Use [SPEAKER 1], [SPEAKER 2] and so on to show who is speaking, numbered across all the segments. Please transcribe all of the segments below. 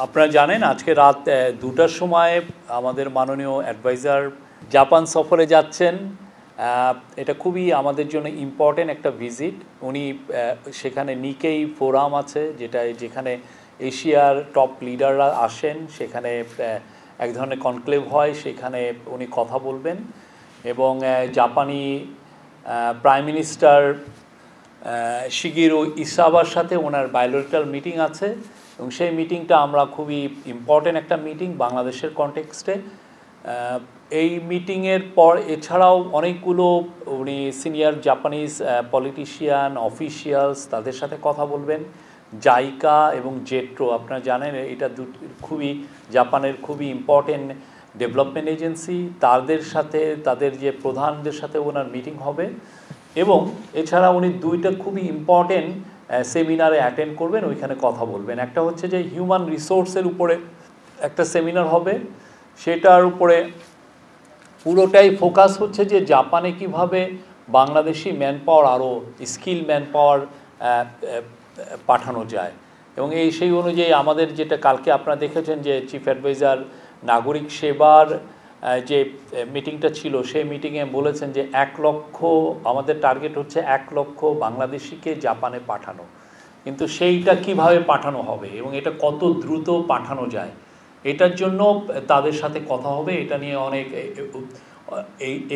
[SPEAKER 1] আপনারা জানেন আজকে রাত 2টার সময় আমাদের মাননীয় অ্যাডভাইজার জাপান সফরে যাচ্ছেন। এটা খুবই আমাদের জন্য ইম্পর্টেন্ট একটা ভিজিট। উনি সেখানে নিকেই ফোরাম আছে যেখানে এশিয়ার টপ লিডাররা আসেন, সেখানে এক ধরনের কনক্লেভ হয়, সেখানে উনি কথা বলবেন এবং জাপানি প্রাইম মিনিস্টার শিগেরু ইসাবার সাথে ওনার বায়োলেটারাল মিটিং আছে এবং সেই মিটিংটা আমরা খুবই ইম্পর্টেন্ট একটা মিটিং বাংলাদেশের কনটেক্সটে। এই মিটিংয়ের পর এছাড়াও অনেকগুলো উনি সিনিয়র জাপানিজ পলিটিশিয়ান অফিসিয়ালস তাদের সাথে কথা বলবেন। জাইকা এবং জেট্রো আপনারা জানেন এটা খুবই জাপানের খুবই ইম্পর্টেন্ট ডেভেলপমেন্ট এজেন্সি, তাদের যে প্রধানদের সাথে ওনার মিটিং হবে এবং এছাড়া উনি দুইটা খুবই ইম্পর্টেন্ট সেমিনারে অ্যাটেন্ড করবেন, ওইখানে কথা বলবেন। একটা হচ্ছে যে হিউম্যান রিসোর্সের উপরে একটা সেমিনার হবে, সেটার উপরে পুরোটাই ফোকাস হচ্ছে যে জাপানে কিভাবে বাংলাদেশি ম্যান পাওয়ার আরও স্কিল ম্যান পাওয়ার পাঠানো যায় এবং সেই অনুযায়ী আমাদের যেটা কালকে আপনারা দেখেছেন যে চিফ অ্যাডভাইজার নাগরিক সেবার যে মিটিংটা ছিল সেই মিটিংয়ে বলেছেন যে 1 লক্ষ আমাদের টার্গেট হচ্ছে 1 লক্ষ বাংলাদেশিকে জাপানে পাঠানো, কিন্তু সেইটা কিভাবে পাঠানো হবে এবং এটা কত দ্রুত পাঠানো যায় এটার জন্য তাদের সাথে কথা হবে। এটা নিয়ে অনেক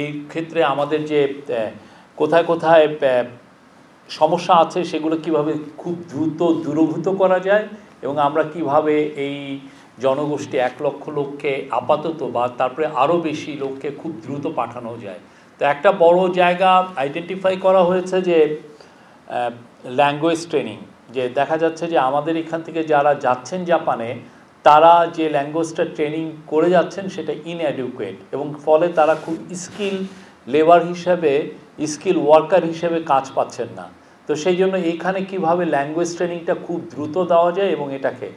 [SPEAKER 1] এই ক্ষেত্রে আমাদের যে কোথায় কোথায় সমস্যা আছে সেগুলো কিভাবে খুব দ্রুত দূরীভূত করা যায় এবং আমরা কিভাবে এই জনগোষ্ঠী 1 লক্ষ লোককে আপাতত বা তারপরে আরও বেশি লোককে খুব দ্রুত পাঠানো যায়। তো একটা বড় জায়গা আইডেন্টিফাই করা হয়েছে যে ল্যাঙ্গুয়েজ ট্রেনিং, যে দেখা যাচ্ছে যে আমাদের এখান থেকে যারা যাচ্ছেন জাপানে তারা যে ল্যাঙ্গুয়েজটা ট্রেনিং করে যাচ্ছেন সেটা ইনঅ্যাডিকুয়েট এবং ফলে তারা খুব স্কিল লেবার হিসেবে স্কিল ওয়ার্কার হিসেবে কাজ পাচ্ছেন না। তো সেই জন্য এখানে কিভাবে ল্যাঙ্গুয়েজ ট্রেনিংটা খুব দ্রুত দেওয়া যায় এবং এটাকে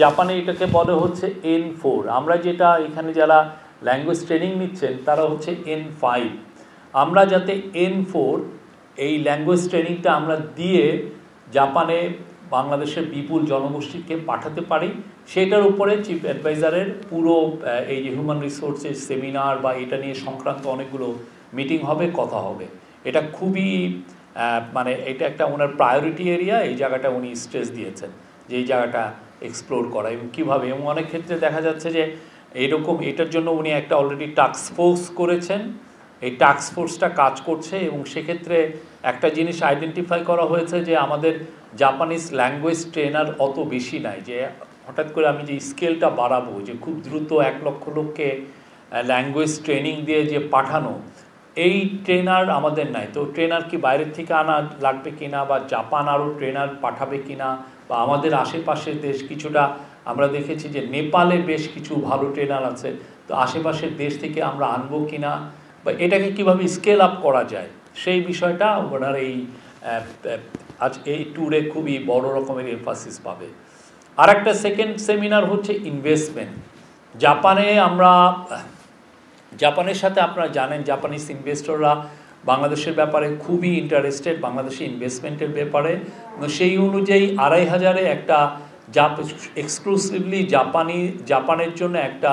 [SPEAKER 1] জাপানে এটাকে বলে হচ্ছে N4, আমরা যেটা এখানে যারা ল্যাঙ্গুয়েজ ট্রেনিং নিচ্ছেন তারা হচ্ছে N5। আমরা যাতে N4 এই ল্যাঙ্গুয়েজ ট্রেনিংটা আমরা দিয়ে জাপানে বাংলাদেশের বিপুল জনগোষ্ঠীকে পাঠাতে পারি, সেটার উপরে চিফ অ্যাডভাইজারের পুরো এই যে হিউম্যান রিসোর্সেস সেমিনার বা এটা নিয়ে সংক্রান্ত অনেকগুলো মিটিং হবে, কথা হবে। এটা খুবই মানে এটা একটা ওনার প্রায়োরিটি এরিয়া, এই জায়গাটা উনি স্ট্রেস দিয়েছেন যে এই জায়গাটা এক্সপ্লোর করা এবং কীভাবে, এবং অনেক ক্ষেত্রে দেখা যাচ্ছে যে এরকম এটার জন্য উনি একটা অলরেডি টাস্ক ফোর্স করেছেন, এই টাস্ক ফোর্সটা কাজ করছে এবং সেক্ষেত্রে একটা জিনিস আইডেন্টিফাই করা হয়েছে যে আমাদের জাপানিজ ল্যাঙ্গুয়েজ ট্রেনার অত বেশি নাই, যে হঠাৎ করে আমি যে স্কেলটা বাড়াবো যে খুব দ্রুত 1 লক্ষ লোককে ল্যাঙ্গুয়েজ ট্রেনিং দিয়ে যে পাঠানো, এই ট্রেনার আমাদের নাই। তো ট্রেনার কি বাইরের থেকে আনা লাগবে কিনা বা জাপান আরও ট্রেনার পাঠাবে কিনা বা আমাদের আশেপাশের দেশ কিছুটা আমরা দেখেছি যে নেপালে বেশ কিছু ভালো ট্রেনার আছে, তো আশেপাশের দেশ থেকে আমরা আনবো কিনা বা এটাকে কিভাবে স্কেল আপ করা যায় সেই বিষয়টা ওনার এই ট্যুরে খুবই বড় রকমের এমফাসিস পাবে। আর একটা সেকেন্ড সেমিনার হচ্ছে ইনভেস্টমেন্ট। জাপানের সাথে আপনারা জানেন জাপানিজ ইনভেস্টররা বাংলাদেশের ব্যাপারে খুবই ইন্টারেস্টেড, বাংলাদেশি ইনভেস্টমেন্টের ব্যাপারে। সেই অনুযায়ী 2500-এ একটা এক্সক্লুসিভলি জাপানের জন্য একটা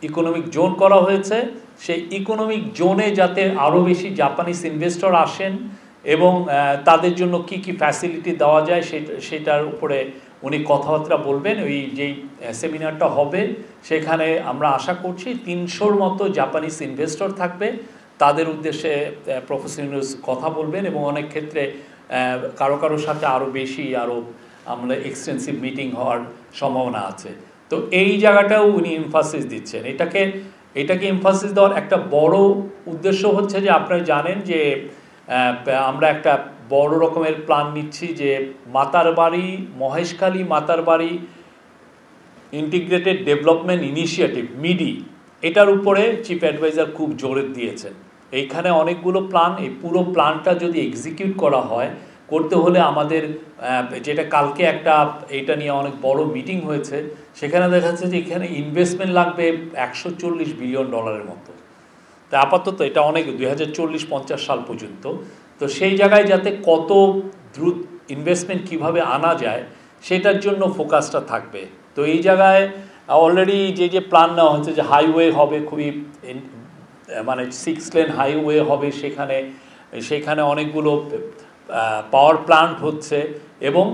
[SPEAKER 1] ইকোনমিক জোন করা হয়েছে। সেই ইকোনমিক জোনে যাতে আরও বেশি জাপানিজ ইনভেস্টর আসেন এবং তাদের জন্য কি কি ফ্যাসিলিটি দেওয়া যায় সেটার উপরে উনি কথাবার্তা বলবেন। ওই যেই সেমিনারটা হবে সেখানে আমরা আশা করছি 300-র মতো জাপানিজ ইনভেস্টর থাকবে, তাদের উদ্দেশ্যে প্রফেসর ইউনূস কথা বলবেন এবং অনেক ক্ষেত্রে কারোর সাথে আরও বেশি আমরা এক্সটেন্সিভ মিটিং হওয়ার সম্ভাবনা আছে। তো এই জায়গাটাও উনি এমফাসিস দিচ্ছেন। এটাকে এমফাসিস দেওয়ার একটা বড় উদ্দেশ্য হচ্ছে যে আপনারা জানেন যে আমরা একটা বড় রকমের প্ল্যান নিচ্ছি যে Maheshkhali Matarbari integrated development initiative MIDI, এটার উপরে চিফ অ্যাডভাইজার খুব জোর দিয়েছেন। এইখানে অনেকগুলো প্ল্যান, এই পুরো প্ল্যানটা যদি এক্সিকিউট করা হয় করতে হলে আমাদের যেটা কালকে এটা নিয়ে অনেক বড় মিটিং হয়েছে, সেখানে দেখা যাচ্ছে যে এখানে ইনভেস্টমেন্ট লাগবে $140 বিলিয়ন মতো। তা আপাতত এটা অনেক 2040-50 সাল পর্যন্ত। তো সেই জায়গায় যাতে কত দ্রুত ইনভেস্টমেন্ট কিভাবে আনা যায় সেটার জন্য ফোকাসটা থাকবে। তো এই জায়গায় অলরেডি যে প্ল্যান নেওয়া হচ্ছে যে হাইওয়ে হবে, খুবই মানে 6 লেন হাইওয়ে হবে, সেখানে অনেকগুলো পাওয়ার প্ল্যান্ট হচ্ছে, এবং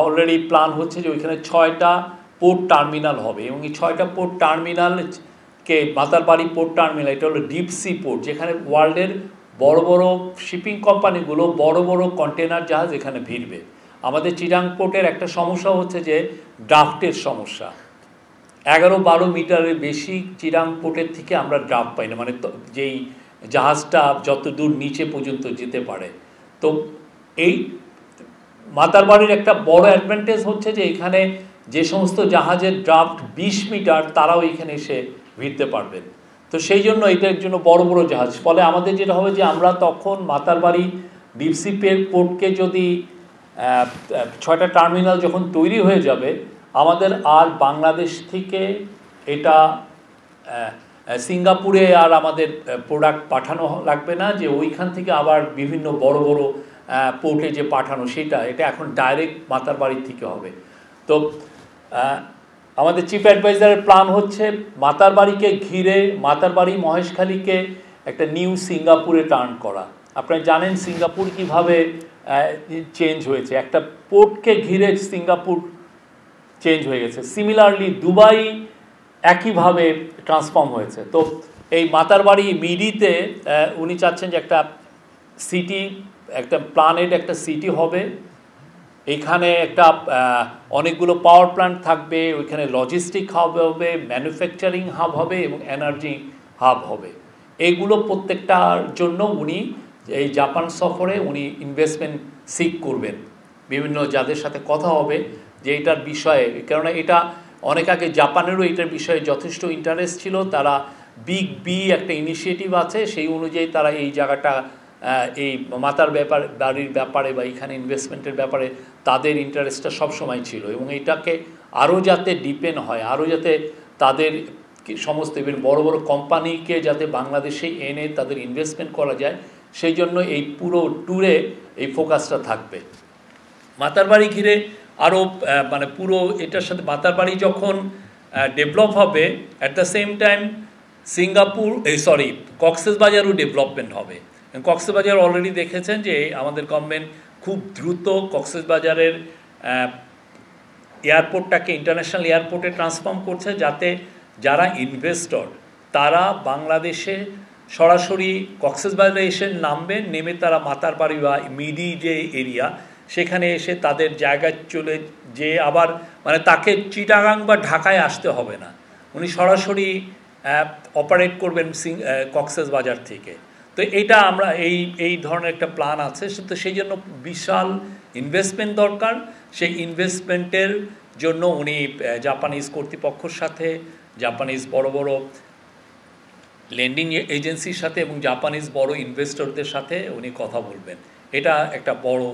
[SPEAKER 1] অলরেডি প্ল্যান হচ্ছে যে ওইখানে 6টা পোর্ট টার্মিনাল হবে, এবং এই 6টা পোর্ট টার্মিনালকে মাতারবাড়ি পোর্ট টার্মিনাল, এটা হলো ডিপ সি পোর্ট, যেখানে ওয়ার্ল্ডের বড় বড় শিপিং কোম্পানিগুলো বড় বড় কন্টেনার জাহাজ এখানে ভিড়বে। আমাদের চিটাং পোর্টের একটা সমস্যা হচ্ছে যে ড্রাফটের সমস্যা। 11-12 মিটারের বেশি চিটাং পোর্টের থেকে আমরা ড্রাফট পাই না, মানে যেই জাহাজটা যত দূর নিচে পর্যন্ত যেতে পারে। তো এই মাতারবাড়ির একটা বড় অ্যাডভান্টেজ হচ্ছে যে এখানে যে সমস্ত জাহাজের ড্রাফট 20 মিটার তারাও এখানে এসে ভিড়তে পারবেন। তো সেই জন্য এটার জন্য বড় বড় জাহাজ, ফলে আমাদের যেটা হবে যে আমরা তখন মাতারবাড়ি ডিপসি পোর্টকে যদি 6টা টার্মিনাল যখন তৈরি হয়ে যাবে, আমাদের আর বাংলাদেশ থেকে এটা সিঙ্গাপুরে আর আমাদের প্রোডাক্ট পাঠানো লাগবে না, যে ওইখান থেকে আবার বিভিন্ন বড় বড় পোর্টে যে পাঠানো, এটা এখন ডাইরেক্ট মাতারবাড়ির থেকে হবে। তো আমাদের চিফ অ্যাডভাইজারের প্ল্যান হচ্ছে মাতারবাড়িকে ঘিরে মাতারবাড়ি মহেশখালীকে একটা নিউ সিঙ্গাপুরে টার্ন করা। আপনারা জানেন সিঙ্গাপুর কিভাবে চেঞ্জ হয়েছে, একটা পোর্টকে ঘিরে সিঙ্গাপুর চেঞ্জ হয়ে গেছে। সিমিলারলি দুবাই একইভাবে ট্রান্সফর্ম হয়েছে। তো এই মাতারবাড়ি মিডিতে উনি চাচ্ছেন যে একটা সিটি, একটা প্ল্যানেড একটা সিটি হবে, এখানে একটা অনেকগুলো পাওয়ার প্ল্যান্ট থাকবে, ওইখানে লজিস্টিক হাব হবে, ম্যানুফ্যাকচারিং হাব হবে এবং এনার্জি হাব হবে। এইগুলো প্রত্যেকটার জন্য উনি এই জাপান সফরে উনি ইনভেস্টমেন্ট সিক করবেন, বিভিন্ন যাদের সাথে কথা হবে যে এটার বিষয়ে, কেননা এটা অনেক আগে জাপানেরও এটার বিষয়ে যথেষ্ট ইন্টারেস্ট ছিল। তারা বিগ বি একটা ইনিশিয়েটিভ আছে, সেই অনুযায়ী তারা এই জায়গাটা এই বাড়ির ব্যাপারে বা এখানে ইনভেস্টমেন্টের ব্যাপারে তাদের ইন্টারেস্টটা সবসময় ছিল, এবং এটাকে আরও যাতে ডিপেন্ড হয়, আরও যাতে তাদের সমস্ত বড় বড় কোম্পানিকে যাতে বাংলাদেশে এনে তাদের ইনভেস্টমেন্ট করা যায়, সেই জন্য এই পুরো ট্যুরে এই ফোকাসটা থাকবে। মাতারবাড়ি ঘিরে আরও মানে পুরো এটার সাথে মাতারবাড়ি যখন ডেভেলপ হবে, অ্যাট দ্য সেম টাইম কক্সবাজারও ডেভেলপমেন্ট হবে। কক্সবাজার অলরেডি দেখেছেন যে আমাদের গভর্নমেন্ট খুব দ্রুত কক্সবাজারের এয়ারপোর্টটাকে ইন্টারন্যাশনাল এয়ারপোর্টে ট্রান্সফর্ম করছে, যাতে যারা ইনভেস্টর তারা বাংলাদেশে সরাসরি কক্সবাজারে এসে নামবেন, নেমে তারা মাতারবাড়ি বা মিডি যে এরিয়া সেখানে এসে তাদের জায়গায় চলে যে আবার মানে তাকে চিটাগাং বা ঢাকায় আসতে হবে না, উনি সরাসরি অপারেট করবেন কক্সবাজার থেকে। তো এটা আমরা এই ধরনের একটা প্ল্যান আছে। তো সেই জন্য বিশাল ইনভেস্টমেন্ট দরকার। সেই ইনভেস্টমেন্টের জন্য উনি জাপানিজ কর্তৃপক্ষের সাথে, জাপানিজ বড় বড় লেন্ডিং এজেন্সির সাথে এবং জাপানিজ বড় ইনভেস্টরদের সাথে উনি কথা বলবেন। এটা একটা বড়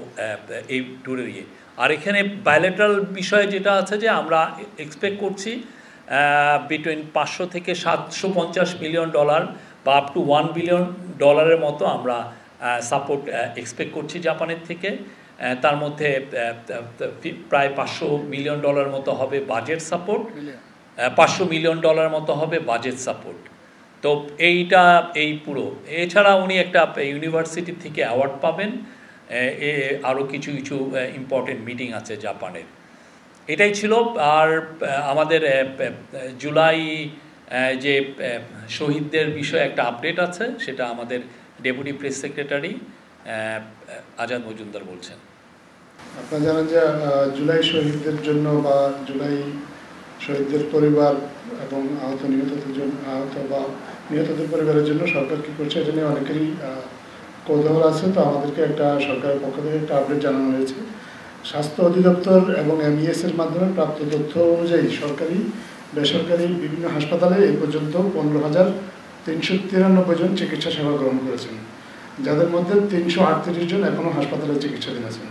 [SPEAKER 1] এই ট্যুরের ইয়ে। আর এখানে বায়োলেটারাল বিষয়ে যেটা আছে যে আমরা এক্সপেক্ট করছি বিটুইন 500 থেকে 750 মিলিয়ন ডলার বা আপ টু $1 বিলিয়ন মতো আমরা সাপোর্ট এক্সপেক্ট করছি জাপানের থেকে। তার মধ্যে প্রায় $500 মিলিয়ন মতো হবে বাজেট সাপোর্ট, $500 মিলিয়ন মতো হবে বাজেট সাপোর্ট। তো এইটা এই পুরো, এছাড়া উনি একটা ইউনিভার্সিটি থেকে অ্যাওয়ার্ড পাবেন, আরও কিছু কিছু ইম্পর্টেন্ট মিটিং আছে জাপানের। এটাই ছিল। আর আমাদের জুলাই যে শহীদদের বিষয়ে একটা আপডেট আছে, সেটা আমাদের deputy press secretary Azad Majumdar বলছেন।
[SPEAKER 2] আপনারা জানেন যে জুলাই শহীদদের জন্য বা জুলাই শহীদদের পরিবার এবং আহত বা নিহতদের পরিবারের জন্য সরকার কী করছে এটা নিয়ে অনেকেরই কৌতূহল আছে। তো আমাদেরকে একটা সরকারের পক্ষ থেকে একটা আপডেট জানানো হয়েছে। স্বাস্থ্য অধিদপ্তর এবং MES-এর মাধ্যমে প্রাপ্ত তথ্য অনুযায়ী সরকারি বেসরকারি বিভিন্ন হাসপাতালে এই পর্যন্ত 15,393 জন চিকিৎসা সেবা গ্রহণ করেছেন, যাদের মধ্যে 338 জন এখনও হাসপাতালে চিকিৎসাধীন আছেন।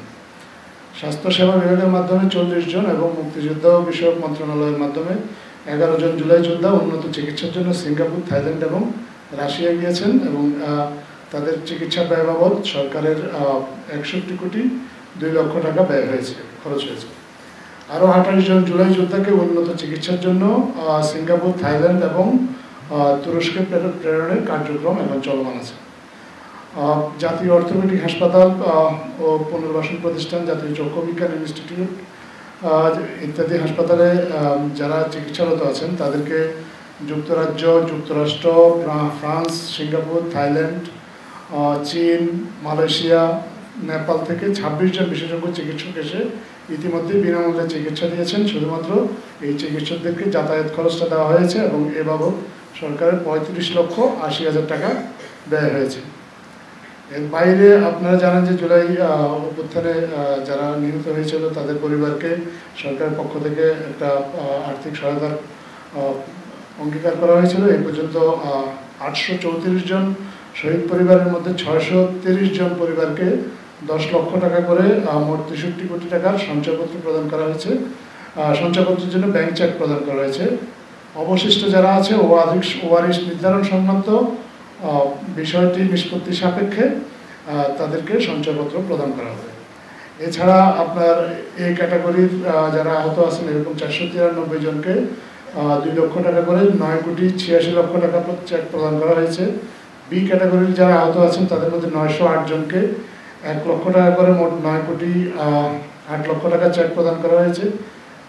[SPEAKER 2] স্বাস্থ্যসেবা বিভাগের মাধ্যমে 40 জন এবং মুক্তিযোদ্ধা বিষয়ক মন্ত্রণালয়ের মাধ্যমে 11 জন জুলাই যোদ্ধা উন্নত চিকিৎসার জন্য সিঙ্গাপুর, থাইল্যান্ড এবং রাশিয়া গিয়েছেন এবং তাদের চিকিৎসা ব্যয় বাবদ সরকারের 61 কোটি 2 লক্ষ টাকা খরচ হয়েছে। আরও 28 জন জুলাই যোদ্ধাকে উন্নত চিকিৎসার জন্য সিঙ্গাপুর, থাইল্যান্ড এবং তুরস্কে প্রেরণের কার্যক্রম এখন চলমান আছে। জাতীয় অর্থোপেডিক হাসপাতাল ও পুনর্বাসন প্রতিষ্ঠান, জাতীয় চক্ষু বিজ্ঞান ইনস্টিটিউট ইত্যাদি হাসপাতালে যারা চিকিৎসারত আছেন তাদেরকে যুক্তরাজ্য, যুক্তরাষ্ট্র, ফ্রান্স, সিঙ্গাপুর, থাইল্যান্ড, চীন, মালয়েশিয়া, নেপাল থেকে 26 জন বিশেষজ্ঞ চিকিৎসক এসে ইতিমধ্যে বিনামূল্যে চিকিৎসা দিয়েছেন। শুধুমাত্র এই চিকিৎসকদেরকে যাতায়াত খরচটা দেওয়া হয়েছে এবং এ বাবদ সরকারের 35,80,000 টাকা ব্যয় হয়েছে। এর বাইরে আপনারা জানেন যে জুলাই অভ্যুত্থানে যারা নিহত হয়েছিল তাদের পরিবারকে সরকারের পক্ষ থেকে একটা আর্থিক সহায়তার অঙ্গীকার করা হয়েছিল। এই পর্যন্ত 834 জন শহীদ পরিবারের মধ্যে 630 জন পরিবারকে 10 লক্ষ টাকা করে মোট 63 কোটি টাকার সঞ্চয়পত্র প্রদান করা হয়েছে। সঞ্চয়পত্রের জন্য ব্যাংক চেক প্রদান করা হয়েছে। অবশিষ্ট যারা আছে ওয়ারিশ নির্ধারণ সংক্রান্ত বিষয়টি নিষ্পত্তি সাপেক্ষে তাদেরকে সঞ্চয়পত্র প্রদান করা হবে। এছাড়া আপনার এই ক্যাটাগরির যারা আহত আছেন এরকম 493 জনকে 2 লক্ষ টাকা করে 9,86,00,000 টাকা চেক প্রদান করা হয়েছে। বি ক্যাটাগরির যারা আহত আছেন তাদের মধ্যে 908 জনকে 1 লক্ষ টাকা করে মোট 9,08,00,000 টাকা চেক প্রদান করা হয়েছে।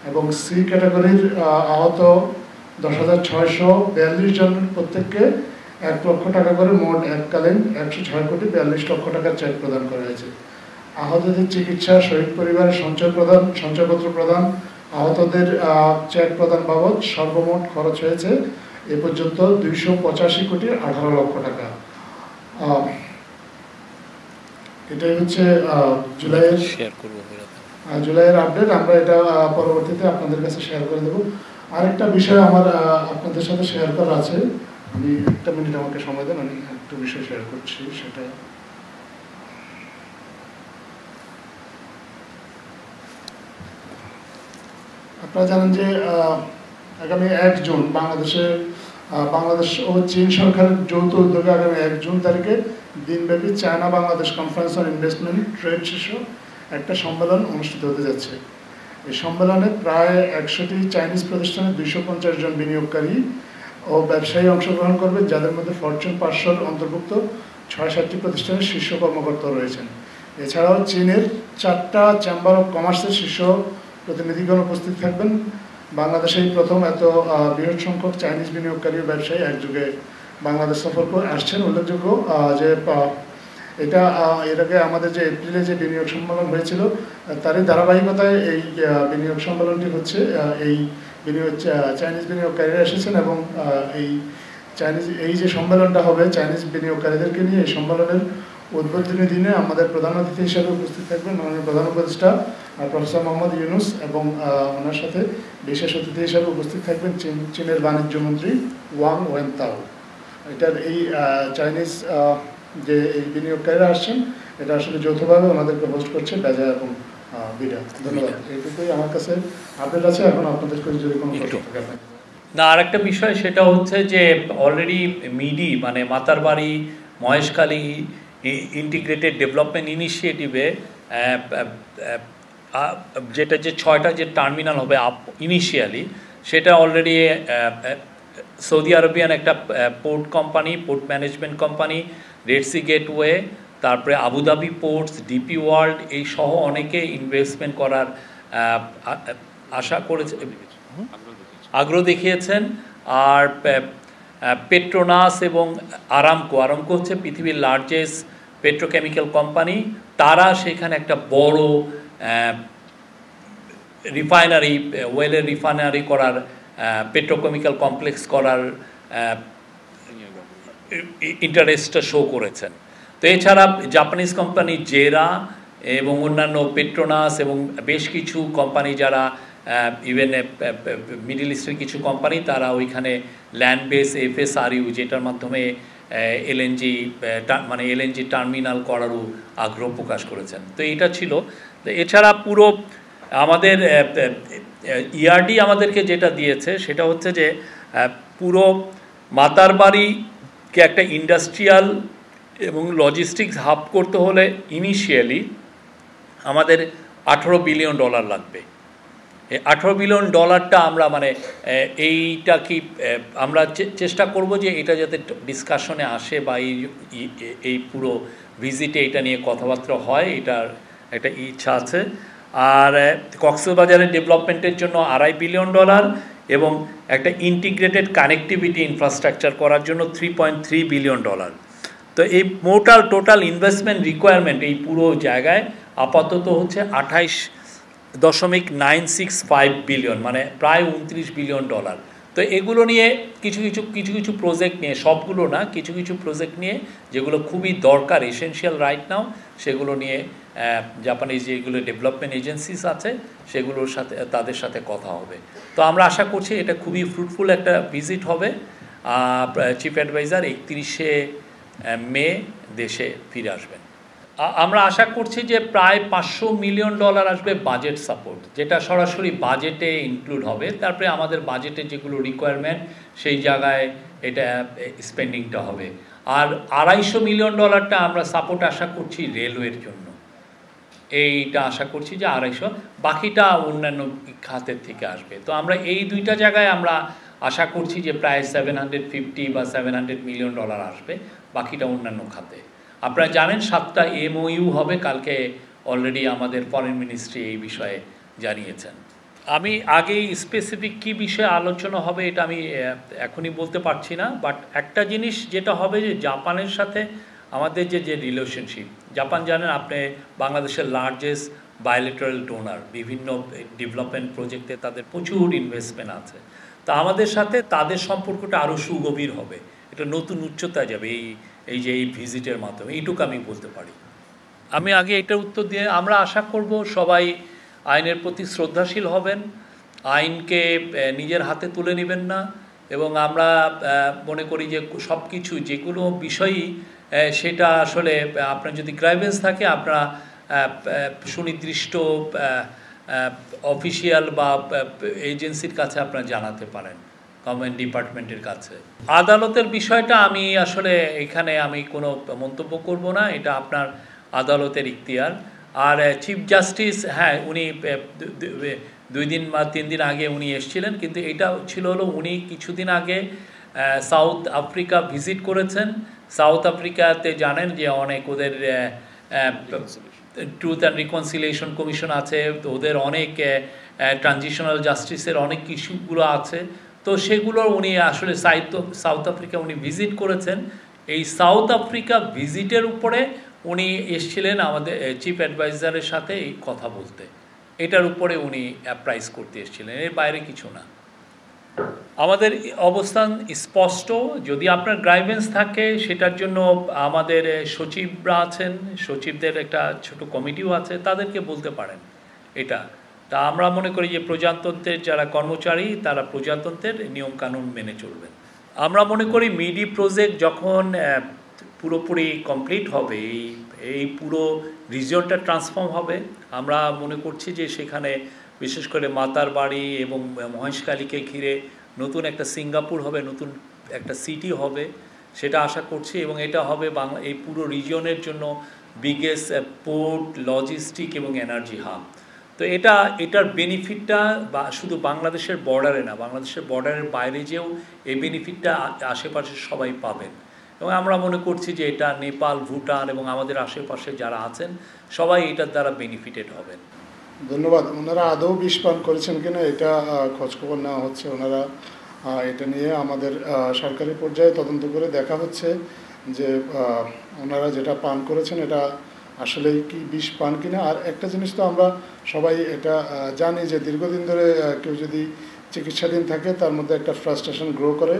[SPEAKER 2] এবং সি ক্যাটাগরির আহত 10,642 জন প্রত্যেককে 1 লক্ষ টাকা করে মোট এককালীন 106,42,00,000 টাকার চেক প্রদান করা হয়েছে। আহতদের চিকিৎসা, শহীদ পরিবারের সঞ্চয়পত্র প্রদান, আহতদের চেক প্রদান বাবদ সর্বমোট খরচ হয়েছে এ পর্যন্ত 285,18,00,000 টাকা। এটাই হচ্ছে জুলাইয়ের আপডেট। আমরা এটা পরবর্তীতে আপনাদের কাছে শেয়ার করে দেব। আরেকটা বিষয় আমার আপনাদের সাথে শেয়ার করা আছে, আমি 1 মিনিট আমাকে সময় দেন, আমি একটা বিষয় শেয়ার করছি। সেটা আপনারা জানেন যে আগামী 1 জুন বাংলাদেশ ও চীন সরকারের যৌথ উদ্যোগে আগামী 1 জুন তারিখে দিনব্যাপী China Bangladesh conference on investment trade শীর্ষক একটা সম্মেলন অনুষ্ঠিত হতে যাচ্ছে। এই সম্মেলনে প্রায় 100টি চাইনিজ প্রতিষ্ঠানের 250 জন বিনিয়োগকারী ও ব্যবসায়ী অংশগ্রহণ করবে, যাদের মধ্যে ফরচুন 500 অন্তর্ভুক্ত 6-7টি প্রতিষ্ঠানের শীর্ষ কর্মকর্তা রয়েছেন। এছাড়াও চীনের 4টা চেম্বার অফ কমার্সের শীর্ষ প্রতিনিধিগণ উপস্থিত থাকবেন। বাংলাদেশে এই প্রথম এত বৃহৎ সংখ্যক চাইনিজ বিনিয়োগকারী ও ব্যবসায়ী একযোগে বাংলাদেশ সফর করে আসছেন। উল্লেখযোগ্য যে এটা এর আগে আমাদের যে এপ্রিলে যে বিনিয়োগ সম্মেলন হয়েছিল তারই ধারাবাহিকতায় এই বিনিয়োগ সম্মেলনটি হচ্ছে। এই চাইনিজ বিনিয়োগকারীরা এসেছেন এবং এই যে সম্মেলনটা হবে চাইনিজ বিনিয়োগকারীদেরকে নিয়ে, এই সম্মেলনের উদ্বোধনী দিনে আমাদের প্রধান অতিথি হিসেবে উপস্থিত থাকবেন মাননীয় প্রধান উপদেষ্টা প্রফেসর মোহাম্মদ ইউনুস এবং ওনার সাথে বিশেষ অতিথি হিসেবে উপস্থিত থাকবেন চীনের বাণিজ্য মন্ত্রী ওয়াং ওয়েনতাও। এটার এই চাইনিজ যে এই বিনিয়োগকারীরা আসছেন এটা আসলে যৌথভাবে ওনাদেরকে হোস্ট করছে বেজা এবং বিডা। ধন্যবাদ। এইটুকুই আমার কাছে আপডেট আছে। এখন আপনাদের যদি কোনো প্রশ্ন থাকে।
[SPEAKER 1] না, আরেকটা বিষয় সেটা হচ্ছে যে অলরেডি মিডি মানে মাতারবাড়ি মহেশখালী ইন্টিগ্রেটেড ডেভেলপমেন্ট ইনিশিয়েটিভে যেটা যে 6টা যে টার্মিনাল হবে ইনিশিয়ালি, সেটা অলরেডি সৌদি আরবিয়ান একটা port company, port management company, red sea gateway, তারপরে আবুধাবি পোর্টস, ডিপি ওয়ার্ল্ড এই সহ অনেকে ইনভেস্টমেন্ট করার আশা করেছে, আগ্রহ দেখিয়েছেন। আর পেট্রোনাস এবং আরামকো হচ্ছে পৃথিবীর লার্জেস্ট পেট্রোকেমিক্যাল কোম্পানি, তারা সেখানে একটা বড় রিফাইনারি, ওয়েলের রিফাইনারি করার, পেট্রোকেমিক্যাল কমপ্লেক্স করার ইন্টারেস্টটা শো করেছেন। তো এছাড়া জাপানিজ কোম্পানি জেরা এবং অন্যান্য পেট্রোনাস এবং বেশ কিছু কোম্পানি যারা ইভেন মিডল ইস্টের কিছু কোম্পানি তারা ওইখানে ল্যান্ড বেস FSRU যেটার মাধ্যমে এলএনজি মানে এলএনজি টার্মিনাল করারও আগ্রহ প্রকাশ করেছেন। তো এটা ছিল। তো এছাড়া পুরো আমাদের ERD আমাদেরকে যেটা দিয়েছে সেটা হচ্ছে যে পুরো মাতারবাড়িকে একটা ইন্ডাস্ট্রিয়াল এবং লজিস্টিক্স হাব করতে হলে ইনিশিয়ালি আমাদের $18 বিলিয়ন লাগবে। এই $18 বিলিয়ন আমরা মানে এইটা কি আমরা চেষ্টা করব যে এটা যাতে ডিসকাশনে আসে বা এই পুরো ভিজিটে এটা নিয়ে কথাবার্তা হয়, এটার একটা ইচ্ছা আছে। আর কক্সবাজারের ডেভেলপমেন্টের জন্য $2.5 বিলিয়ন এবং একটা ইন্টিগ্রেটেড কানেক্টিভিটি ইনফ্রাস্ট্রাকচার করার জন্য $3.3 বিলিয়ন। তো এই টোটাল ইনভেস্টমেন্ট রিকোয়ারমেন্ট এই পুরো জায়গায় আপাতত হচ্ছে $28.965 বিলিয়ন, মানে প্রায় $29 বিলিয়ন। তো এগুলো নিয়ে কিছু প্রজেক্ট নিয়ে, সবগুলো না, কিছু প্রজেক্ট নিয়ে যেগুলো খুবই দরকার, এসেনশিয়াল রাইট নাও, সেগুলো নিয়ে জাপানিজ যেগুলো ডেভেলপমেন্ট এজেন্সিস আছে সেগুলোর সাথে তাদের সাথে কথা হবে। তো আমরা আশা করছি এটা খুবই ফ্রুটফুল একটা ভিজিট হবে। চিফ অ্যাডভাইজার 31শে মে দেশে ফিরে আসবেন। আমরা আশা করছি যে প্রায় $500 মিলিয়ন আসবে বাজেট সাপোর্ট, যেটা সরাসরি বাজেটে ইনক্লুড হবে। তারপরে আমাদের বাজেটে যেগুলো রিকোয়ারমেন্ট সেই জায়গায় এটা স্পেন্ডিংটা হবে। আর $250 মিলিয়ন আমরা সাপোর্ট আশা করছি রেলওয়ের জন্য, এইটা আশা করছি যে 250, বাকিটা অন্যান্য খাতের থেকে আসবে। তো আমরা এই দুইটা জায়গায় আমরা আশা করছি যে প্রায় $750 বা $700 মিলিয়ন আসবে, বাকিটা অন্যান্য খাতে। আপনারা জানেন 7টা MOU হবে, কালকে অলরেডি আমাদের ফরেন মিনিস্ট্রি এই বিষয়ে জানিয়েছেন। আমি আগেই স্পেসিফিক কী বিষয়ে আলোচনা হবে এটা আমি এখনই বলতে পারছি না, বাট একটা জিনিস যেটা হবে যে জাপানের সাথে আমাদের যে রিলেশনশিপ, জাপান জানেন আপনি বাংলাদেশের লার্জেস্ট বায়োলেটারাল ডোনার, বিভিন্ন ডেভেলপমেন্ট প্রজেক্টে তাদের প্রচুর ইনভেস্টমেন্ট আছে। তা আমাদের সাথে তাদের সম্পর্কটা আরও সুগভীর হবে, এটা নতুন উচ্চতায় যাবে এই ভিজিটের মাধ্যমে, এইটুকু আমি বলতে পারি। আমি আগে এটার উত্তর দিয়ে আমরা আশা করব সবাই আইনের প্রতি শ্রদ্ধাশীল হবেন, আইনকে নিজের হাতে তুলে নেবেন না, এবং আমরা মনে করি যে সব কিছু যেগুলো বিষয়ই সেটা আসলে আপনার যদি গ্রাইভেন্স থাকে আপনারা সুনির্দিষ্ট অফিসিয়াল বা এজেন্সির কাছে আপনারা জানাতে পারেন, গভর্নমেন্ট ডিপার্টমেন্টের কাছে। আদালতের বিষয়টা আমি আসলে এখানে আমি কোনো মন্তব্য করব না, এটা আপনার আদালতের ইখতিয়ার। আর চিফ জাস্টিস, হ্যাঁ, উনি 2 দিন বা 3 দিন আগে উনি এসেছিলেন, কিন্তু এটা ছিল হলো উনি কিছুদিন আগে সাউথ আফ্রিকা ভিজিট করেছেন। সাউথ আফ্রিকাতে জানেন যে অনেক ওদের ট্রুথ অ্যান্ড রিকনসিলিয়েশন কমিশন আছে, ওদের অনেক ট্রানজিশনাল জাস্টিসের অনেক ইস্যুগুলো আছে। তো সেগুলো উনি আসলে সাউথ আফ্রিকা উনি ভিজিট করেছেন। এই সাউথ আফ্রিকা ভিজিটের উপরে উনি এসেছিলেন আমাদের চিফ অ্যাডভাইজারের সাথে এই কথা বলতে, এটার উপরে উনি অ্যাপ্রাইজ করতে এসেছিলেন, এর বাইরে কিছু না। আমাদের অবস্থান স্পষ্ট, যদি আপনার গ্রাইভেন্স থাকে সেটার জন্য আমাদের সচিবরা আছেন, সচিবদের একটা ছোট কমিটিও আছে, তাদেরকে বলতে পারেন এটা। তা আমরা মনে করি যে প্রজাতন্ত্রের যারা কর্মচারী তারা প্রজাতন্ত্রের নিয়মকানুন মেনে চলবেন। আমরা মনে করি মিডি প্রজেক্ট যখন পুরোপুরি কমপ্লিট হবে, এই পুরো রিজিয়নটা ট্রান্সফর্ম হবে, আমরা মনে করছি যে সেখানে বিশেষ করে মাতার বাড়ি এবং মহেশখালীকে ঘিরে নতুন একটা সিঙ্গাপুর হবে, নতুন একটা সিটি হবে, সেটা আশা করছি। এবং এটা হবে এই পুরো রিজিয়নের জন্য বিগেস্ট পোর্ট, লজিস্টিক এবং এনার্জি হাব। তো এটার বেনিফিটটা শুধু বাংলাদেশের বর্ডারে না, বাংলাদেশের বর্ডারের বাইরে যেও এই বেনিফিটটা আশেপাশে সবাই পাবেন। এবং আমরা মনে করছি যে এটা নেপাল, ভুটান এবং আমাদের আশেপাশে যারা আছেন সবাই এটার দ্বারা বেনিফিটেড হবেন।
[SPEAKER 2] ধন্যবাদ। ওনারা আদৌ বিষ পান করেছেন কিনা এটা খোঁজখবর নেওয়া হচ্ছে, ওনারা এটা নিয়ে আমাদের সরকারি পর্যায়ে তদন্ত করে দেখা হচ্ছে যে ওনারা যেটা পান করেছেন এটা আসলেই কি বিষ পান কিনা। আর একটা জিনিস তো আমরা সবাই এটা জানি যে দীর্ঘদিন ধরে কেউ যদি চিকিৎসাধীন থাকে তার মধ্যে একটা ফ্রাস্ট্রেশন গ্রো করে।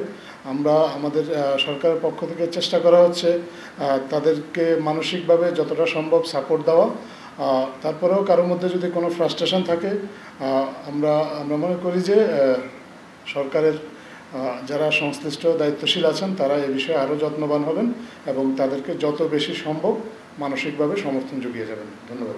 [SPEAKER 2] আমরা আমাদের সরকারের পক্ষ থেকে চেষ্টা করা হচ্ছে তাদেরকে মানসিকভাবে যতটা সম্ভব সাপোর্ট দেওয়া। তারপরেও কারোর মধ্যে যদি কোনো ফ্রাস্ট্রেশন থাকে আমরা মনে করি যে সরকারের যারা সংশ্লিষ্ট দায়িত্বশীল আছেন তারা এ বিষয়ে আরও যত্নবান হবেন এবং তাদেরকে যত বেশি সম্ভব মানসিকভাবে সমর্থন জুগিয়ে যাবেন। ধন্যবাদ।